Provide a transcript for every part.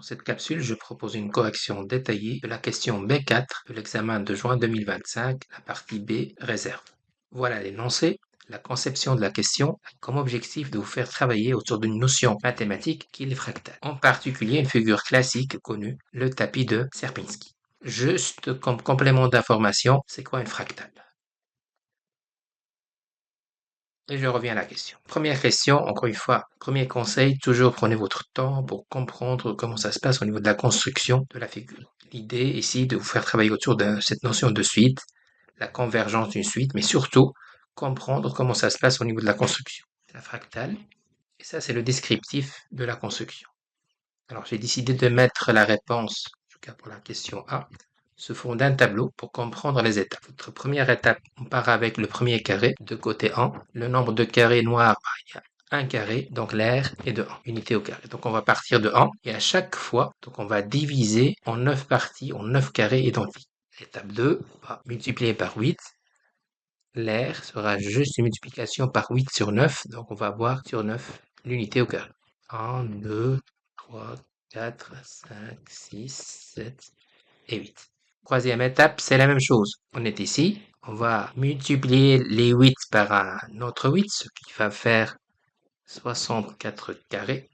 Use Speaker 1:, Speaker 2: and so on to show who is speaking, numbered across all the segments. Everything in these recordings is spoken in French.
Speaker 1: Dans cette capsule, je propose une correction détaillée de la question B4 de l'examen de juin 2025, la partie B, réserve. Voilà l'énoncé. La conception de la question a comme objectif de vous faire travailler autour d'une notion mathématique qui est le fractal. En particulier, une figure classique connue, le tapis de Sierpinski. Juste comme complément d'information, c'est quoi une fractale? Et je reviens à la question. Première question, encore une fois, premier conseil, toujours prenez votre temps pour comprendre comment ça se passe au niveau de la construction de la figure. L'idée ici de vous faire travailler autour de cette notion de suite, la convergence d'une suite, mais surtout comprendre comment ça se passe au niveau de la construction. La fractale, et ça c'est le descriptif de la construction. Alors j'ai décidé de mettre la réponse, en tout cas pour la question A, sous forme d'un tableau pour comprendre les étapes. Votre première étape, on part avec le premier carré de côté 1. Le nombre de carrés noirs, il y a un carré, donc l'air est de 1, unité au carré. Donc on va partir de 1 et à chaque fois, donc on va diviser en 9 parties, en 9 carrés identiques. Étape 2, on va multiplier par 8. L'air sera juste une multiplication par 8 sur 9, donc on va avoir sur 9 l'unité au carré. 1, 2, 3, 4, 5, 6, 7 et 8. Troisième étape, c'est la même chose. On est ici, on va multiplier les 8 par un autre 8, ce qui va faire 64 carrés.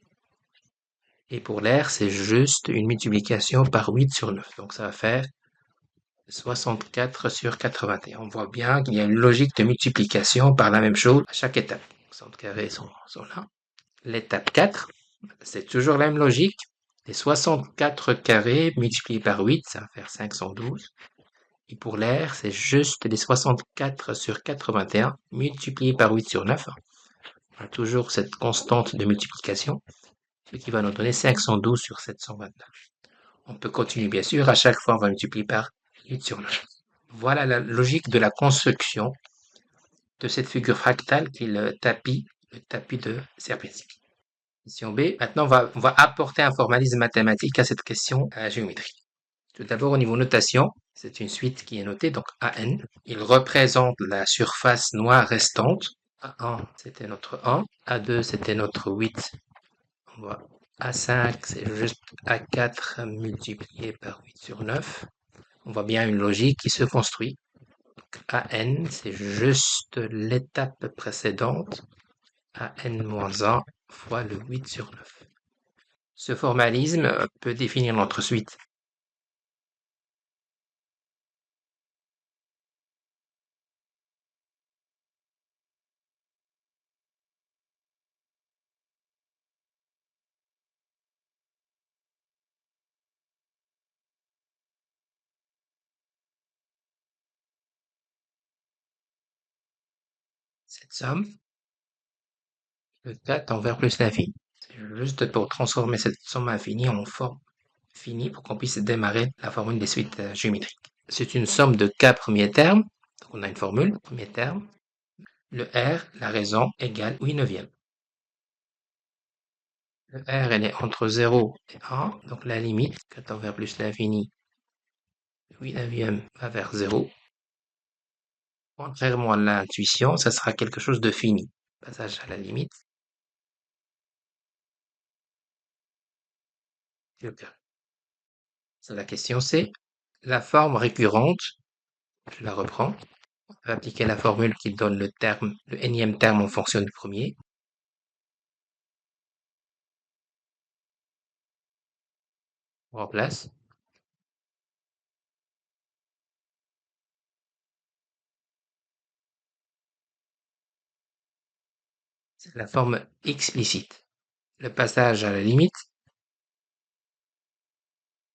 Speaker 1: Et pour l'air, c'est juste une multiplication par 8 sur 9. Donc ça va faire 64 sur 81. On voit bien qu'il y a une logique de multiplication par la même chose à chaque étape. 60 carrés sont là. L'étape 4, c'est toujours la même logique. Les 64 carrés multipliés par 8, ça va faire 512. Et pour l'air, c'est juste les 64 sur 81 multiplié par 8 sur 9. On a toujours cette constante de multiplication, ce qui va nous donner 512 sur 729. On peut continuer bien sûr, à chaque fois on va multiplier par 8 sur 9. Voilà la logique de la construction de cette figure fractale qui est le tapis de Sierpinski. Question B. Maintenant, on va apporter un formalisme mathématique à cette question géométrique. Tout d'abord, au niveau notation, c'est une suite qui est notée, donc AN. Il représente la surface noire restante. A1, c'était notre 1. A2, c'était notre 8. On voit A5, c'est juste A4 multiplié par 8 sur 9. On voit bien une logique qui se construit. AN, c'est juste l'étape précédente. AN-1 fois le 8 sur 9. Ce formalisme peut définir notre suite. Cette somme, le 4 envers plus l'infini. C'est juste pour transformer cette somme infinie en forme finie pour qu'on puisse démarrer la formule des suites géométriques. C'est une somme de k premiers termes. Donc on a une formule, premier terme. Le R, la raison, égale 8 neuvième. Le R, elle est entre 0 et 1, donc la limite, 4 envers plus l'infini, 8 neuvième va vers 0. Contrairement à l'intuition, ça sera quelque chose de fini. Passage à la limite. La question C. La forme récurrente, je la reprends. On va appliquer la formule qui donne le énième terme en fonction du premier. On remplace. C'est la forme explicite. Le passage à la limite.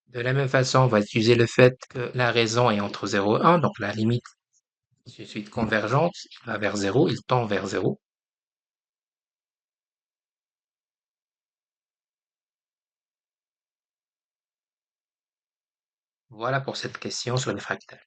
Speaker 1: De la même façon, on va utiliser le fait que la raison est entre 0 et 1, donc la limite est une suite convergente, il va vers 0, il tend vers 0. Voilà pour cette question sur les fractales.